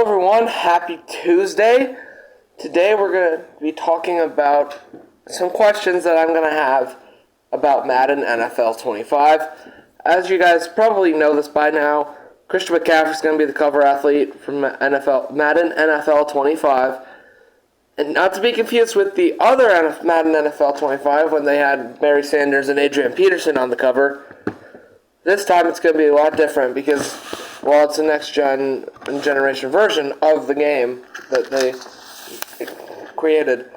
everyone. Happy Tuesday. Today we're going to be talking about some questions that I'm going to have about Madden NFL 25. As you guys probably know this by now, Christian McCaffrey is going to be the cover athlete from Madden NFL 25. And not to be confused with the other Madden NFL 25 when they had Barry Sanders and Adrian Peterson on the cover. This time it's going to be a lot different because, well, it's a next-generation version of the game that they created.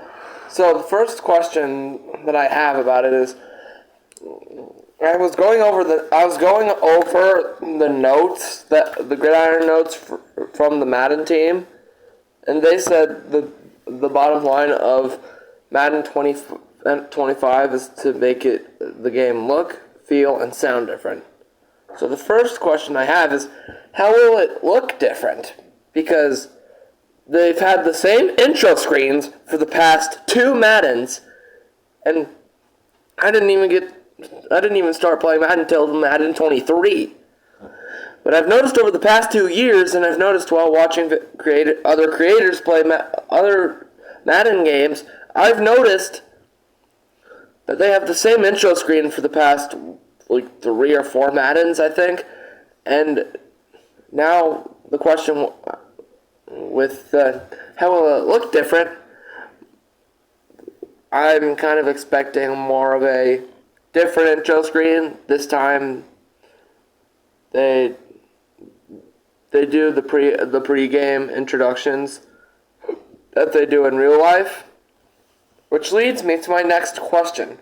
So the first question that I have about it is, I was going over the notes, the gridiron notes from the Madden team, and they said the bottom line of Madden 25 is to make the game look, feel, and sound different. So the first question I have is, how will it look different? Because they've had the same intro screens for the past two Maddens, and I didn't even start playing Madden until Madden 23. But I've noticed over the past 2 years, and I've noticed while watching other creators play other Madden games, I've noticed that they have the same intro screen for the past 3 or 4 Maddens, I think. And now the question with how will it look different, I'm kind of expecting more of a different intro screen. This time they do the pre-game introductions that they do in real life, which leads me to my next question.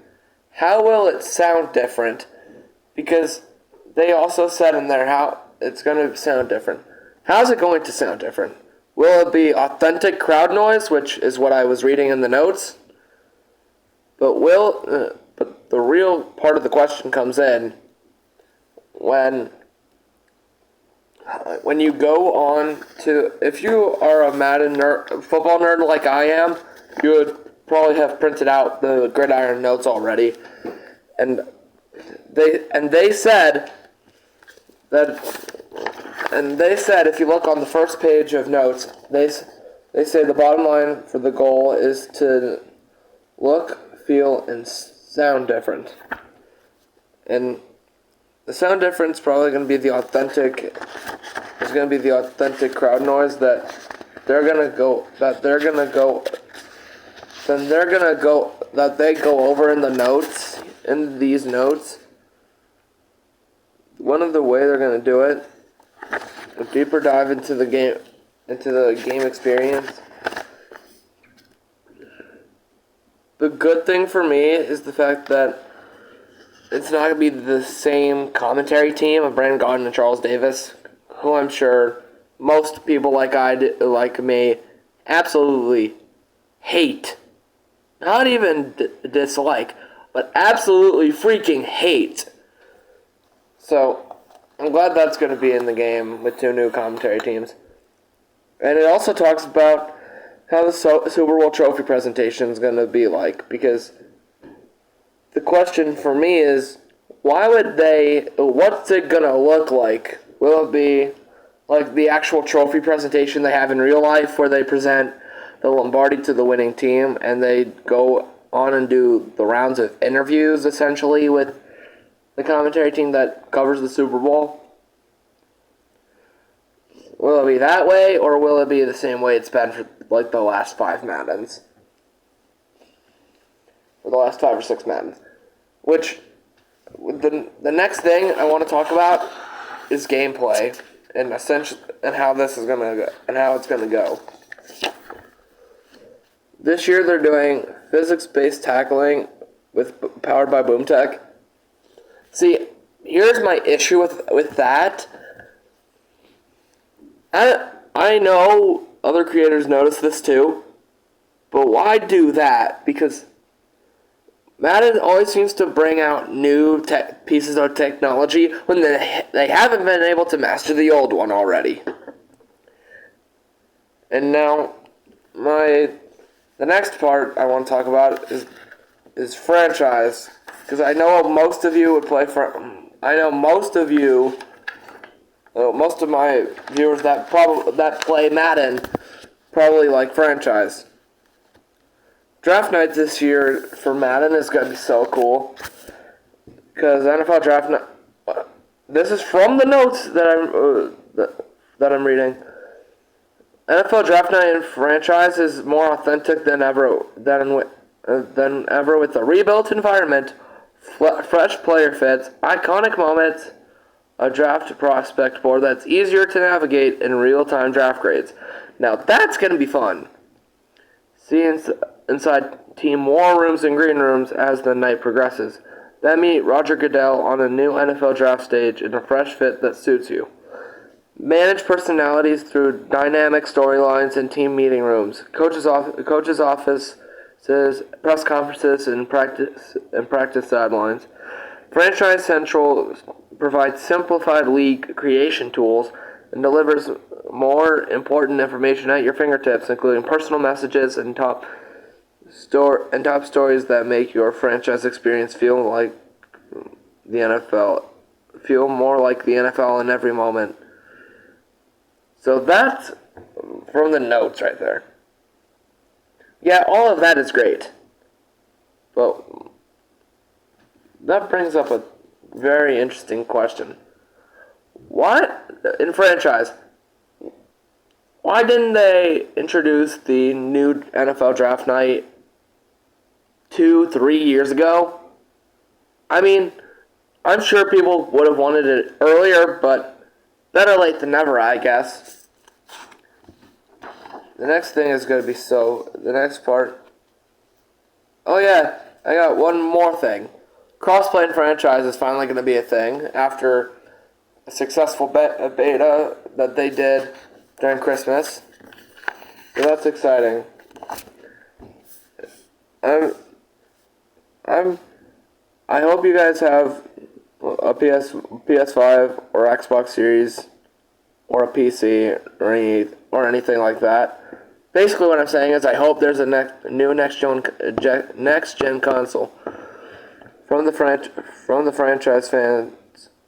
How will it sound different? Because they also said in there how it's going to sound different. How's it going to sound different? Will it be authentic crowd noise, which is what I was reading in the notes? But but the real part of the question comes in when you go on to, if you are a Madden football nerd like I am, you would probably have printed out the gridiron notes already, and they said if you look on the first page of notes, they say the bottom line for the goal is to look, feel, and sound different. And the sound difference is probably going to be the authentic crowd noise that they go over in the notes, in these notes. One of the way they're going to do it, a deeper dive into the game experience. The good thing for me is the fact that it's not going to be the same commentary team of Brandon Gaudin and Charles Davis, who I'm sure most people like me absolutely hate. Not even dislike, but absolutely freaking hate. So, I'm glad that's going to be in the game with 2 new commentary teams. And it also talks about how the Super Bowl trophy presentation is going to be like, because the question for me is, what's it going to look like? Will it be like the actual trophy presentation they have in real life, where they present the Lombardi to the winning team, and they go on and do the rounds of interviews, essentially, with the commentary team that covers the Super Bowl? Will it be that way, or will it be the same way it's been for the last 5 Maddens? Or the last 5 or 6 Maddens. Which, the next thing I want to talk about is gameplay, and how this is gonna go, and how it's gonna go. This year they're doing physics-based tackling powered by BoomTech. See, here's my issue with that. I know other creators notice this too, but why do that? Because Madden always seems to bring out new pieces of technology when they haven't been able to master the old one already. And now, the next part I want to talk about is franchise, because I know most of you would play for. I know most of you Most of my viewers that play Madden probably like franchise. Draft night this year for Madden is gonna be so cool because NFL Draft Night. This is from the notes that I'm reading. NFL Draft Night in franchise is more authentic than ever with a rebuilt environment, fresh player fits, iconic moments, a draft prospect board that's easier to navigate in real-time draft grades. Now that's going to be fun. See inside team war rooms and green rooms as the night progresses. Then meet Roger Goodell on a new NFL draft stage in a fresh fit that suits you. Manage personalities through dynamic storylines and team meeting rooms, coaches' offices, press conferences, and practice sidelines. Franchise Central provides simplified league creation tools and delivers more important information at your fingertips, including personal messages and top stories that make your franchise experience feel more like the NFL in every moment. So that's from the notes right there. Yeah, all of that is great. But that brings up a very interesting question. In franchise, why didn't they introduce the new NFL Draft Night 2-3 years ago? I mean, I'm sure people would have wanted it earlier, but better late than never, I guess. The next thing is going to be the next part. Oh yeah, I got one more thing. Cross-play in franchise is finally going to be a thing after a successful beta that they did during Christmas. So that's exciting. I hope you guys have a PS5 or Xbox Series or a PC or anything like that. Basically, what I'm saying is I hope there's a new next gen console from the franchise fans.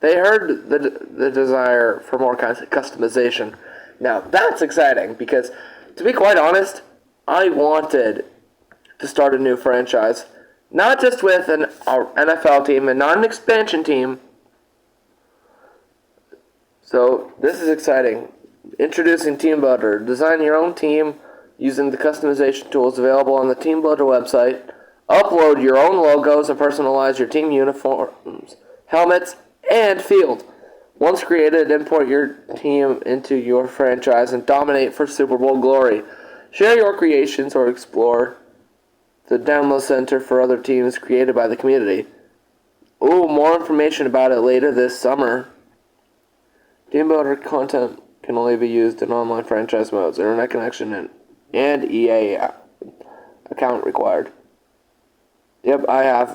They heard the desire for more customization. Now that's exciting because, to be quite honest, I wanted to start a new franchise, not just with an NFL team and not an expansion team. So this is exciting. Introducing Team Builder. Design your own team using the customization tools available on the Team Builder website. Upload your own logos and personalize your team uniforms, helmets, and field. Once created, import your team into your franchise and dominate for Super Bowl glory. Share your creations or explore the download center for other teams created by the community. Ooh, more information about it later this summer. Team Builder content can only be used in online franchise modes. Internet connection and EA account required. Yep, I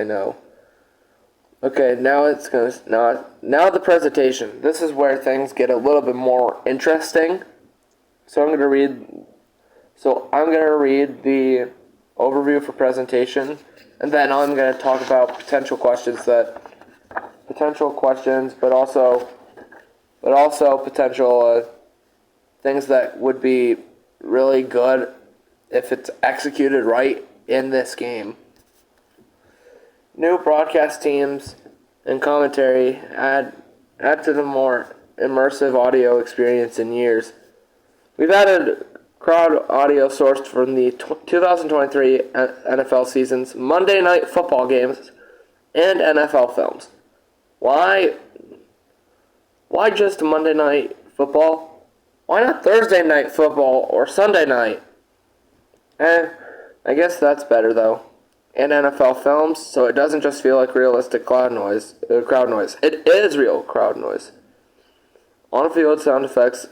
know. Okay, now the presentation. This is where things get a little bit more interesting. So I'm going to read the overview for presentation, and then I'm going to talk about potential questions, but also potential things that would be really good if it's executed right in this game. New broadcast teams and commentary add to the more immersive audio experience in years. We've added crowd audio sourced from the 2023 NFL season's Monday Night Football games and NFL films. Why just Monday Night Football? Why not Thursday Night Football or Sunday night? I guess that's better though. And NFL films, so it doesn't just feel like realistic crowd noise. It is real crowd noise. On-field sound effects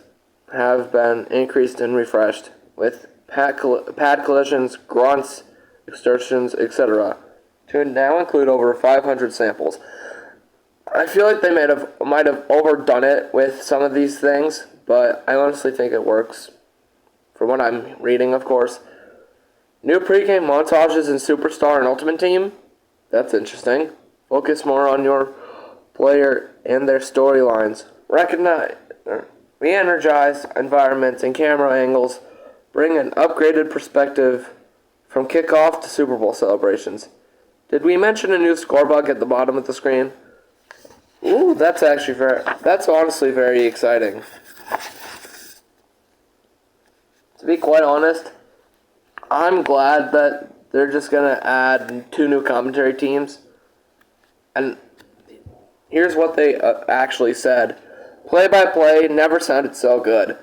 have been increased and refreshed with pad collisions, grunts, extortions, etc. to now include over 500 samples. I feel like they might have overdone it with some of these things, but I honestly think it works. From what I'm reading, of course. New pregame montages in Superstar and Ultimate Team. That's interesting. Focus more on your player and their storylines. recognize, re-energize environments and camera angles, bring an upgraded perspective from kickoff to Super Bowl celebrations. Did we mention a new score bug at the bottom of the screen? Ooh, that's honestly very exciting. To be quite honest, I'm glad that they're just going to add 2 new commentary teams. And here's what they actually said. Play-by-play never sounded so good.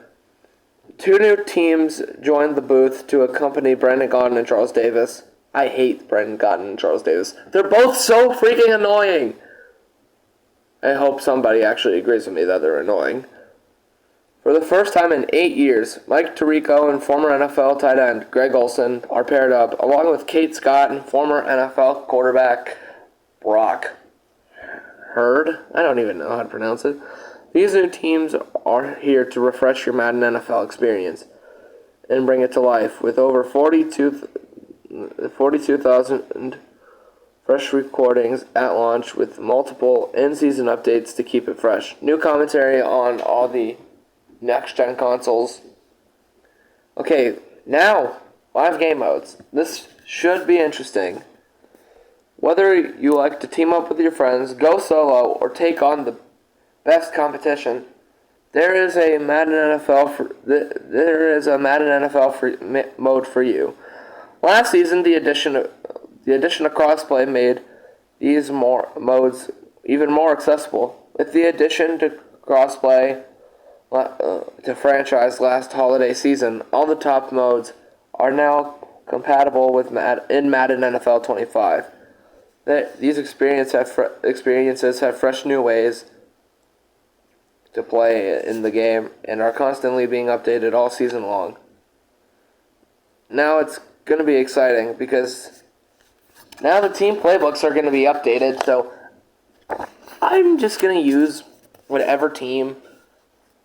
2 new teams joined the booth to accompany Brendan Gaudin and Charles Davis. I hate Brendan Gaudin and Charles Davis. They're both so freaking annoying. I hope somebody actually agrees with me that they're annoying. For the first time in 8 years, Mike Tirico and former NFL tight end Greg Olsen are paired up, along with Kate Scott and former NFL quarterback Brock Hurd. I don't even know how to pronounce it. These new teams are here to refresh your Madden NFL experience and bring it to life with over 42,000 fresh recordings at launch with multiple in-season updates to keep it fresh. New commentary on all the next-gen consoles. Okay, now, live game modes. This should be interesting. Whether you like to team up with your friends, go solo, or take on the best competition, there is a Madden NFL mode for you. Last season, the addition of crossplay made these modes even more accessible. With the addition to crossplay to franchise last holiday season, all the top modes are now compatible with in Madden NFL 25. These experiences have fresh new ways to play in the game and are constantly being updated all season long. Now it's going to be exciting because now the team playbooks are going to be updated, so I'm just going to use whatever team.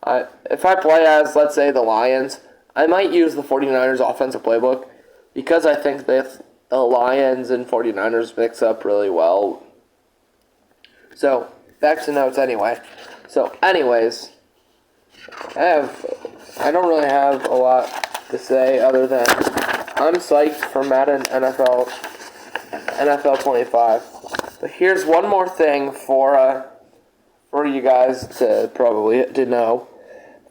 If I play as, let's say, the Lions, I might use the 49ers offensive playbook because I think that the Lions and 49ers mix up really well. So, back to notes anyway. So, anyways, I don't really have a lot to say other than I'm psyched for Madden NFL 25. But here's one more thing for you guys to know.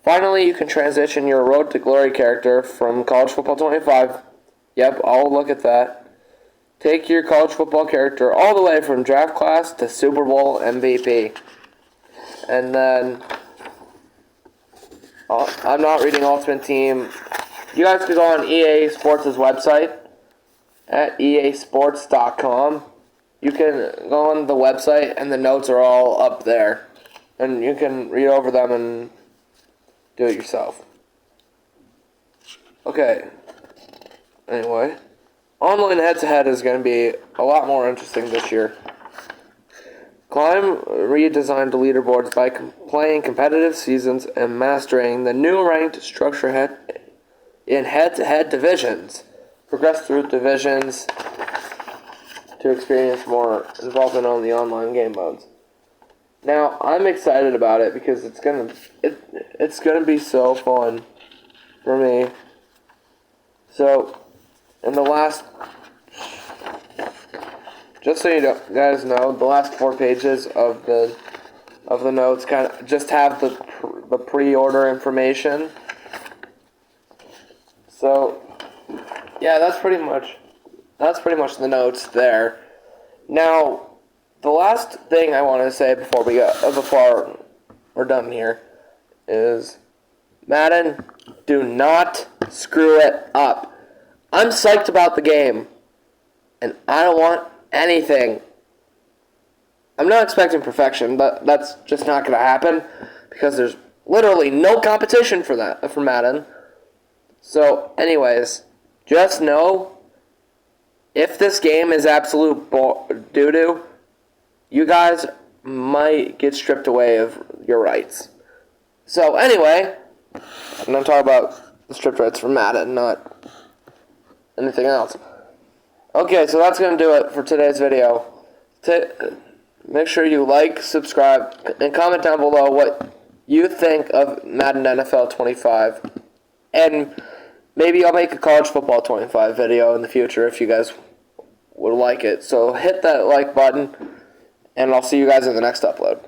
Finally, you can transition your Road to Glory character from College Football 25. Yep, I'll look at that. Take your college football character all the way from draft class to Super Bowl MVP. And then, I'm not reading Ultimate Team. You guys can go on EA Sports' website at easports.com. You can go on the website and the notes are all up there. And you can read over them and do it yourself. Okay. Anyway, online head-to-head is going to be a lot more interesting this year. Climb redesigned the leaderboards by playing competitive seasons and mastering the new ranked structure in head-to-head divisions. Progress through divisions to experience more involvement on the online game modes. Now, I'm excited about it because it's gonna be so fun for me. So, in the last, just so you guys know, the last 4 pages of the notes kind of just have the pre-order information. So, yeah, that's pretty much the notes there. Now, the last thing I want to say before we're done here is Madden, do not screw it up. I'm psyched about the game, and I don't want anything. I'm not expecting perfection, but that's just not going to happen because there's literally no competition for Madden. So, anyways, just know if this game is absolute doo-doo, you guys might get stripped away of your rights. So, anyway, I'm talking about the stripped rights for Madden, not anything else. Okay, so that's going to do it for today's video. Make sure you like, subscribe, and comment down below what you think of Madden NFL 25. And maybe I'll make a college football 25 video in the future if you guys would like it. So hit that like button, and I'll see you guys in the next upload.